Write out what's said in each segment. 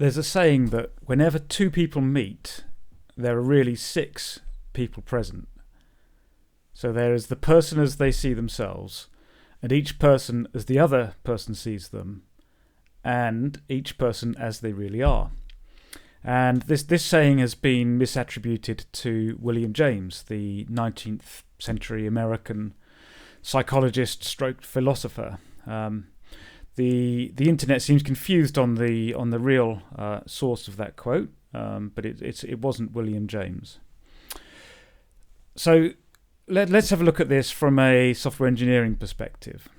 There's a saying that whenever two people meet, there are really six people present. So there is the person as they see themselves, and each person as the other person sees them, and each person as they really are. And this saying has been misattributed to William James, the 19th century American psychologist stroke philosopher. The internet seems confused on the real source of that quote, but it wasn't William James. So let's have a look at this from a software engineering perspective.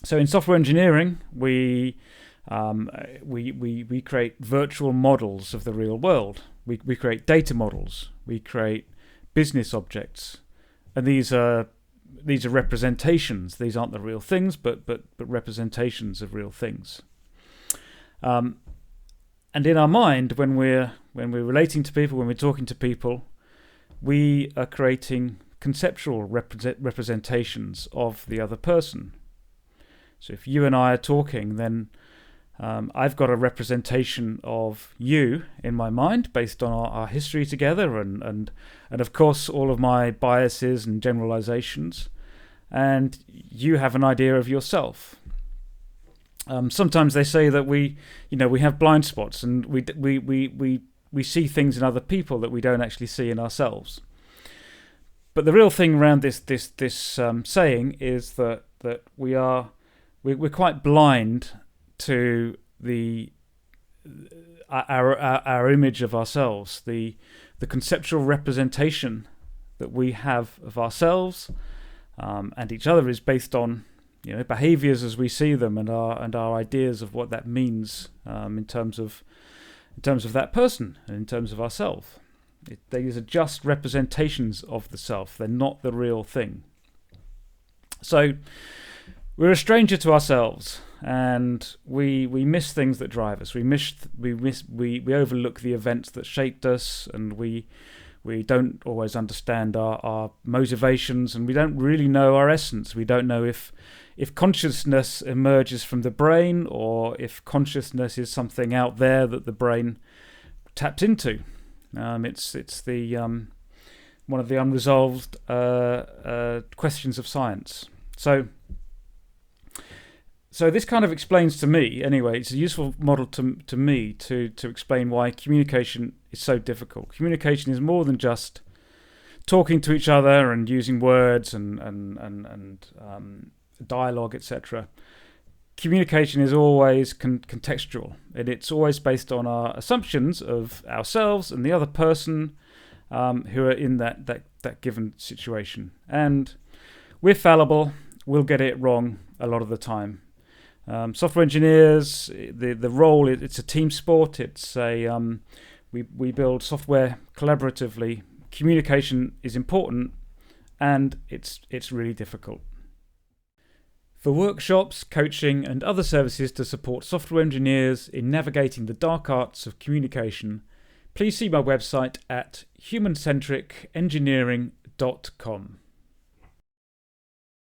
So in software engineering, we create virtual models of the real world. We create data models. We create business objects, and these are representations. These aren't the real things, but representations of real things. And in our mind, when we're relating to people, when we're talking to people, we are creating conceptual representations of the other person. So if you and I are talking, then I've got a representation of you in my mind based on our history together and of course all of my biases and generalizations, and you have an idea of yourself. Sometimes they say that we have blind spots, and we see things in other people that we don't actually see in ourselves. But the real thing around this saying is that we're quite blind to our image of ourselves, the conceptual representation that we have of ourselves and each other is based on behaviors as we see them, and our ideas of what that means in terms of that person and in terms of ourselves. These are just representations of the self. They're not the real thing. So we're a stranger to ourselves, and we miss things that drive us. We overlook the events that shaped us, and we don't always understand our motivations, and we don't really know our essence. We don't know if consciousness emerges from the brain, or if consciousness is something out there that the brain tapped into. It's the one of the unresolved questions of science. So this kind of explains to me, anyway, it's a useful model to me to explain why communication is so difficult. Communication is more than just talking to each other and using words and dialogue, etc. Communication is always contextual, and it's always based on our assumptions of ourselves and the other person who are in that given situation. And we're fallible. We'll get it wrong a lot of the time. Software engineers, the role, it's a team sport. It's we build software collaboratively. Communication is important, and it's really difficult. For workshops, coaching, and other services to support software engineers in navigating the dark arts of communication, please see my website at humancentricengineering.com.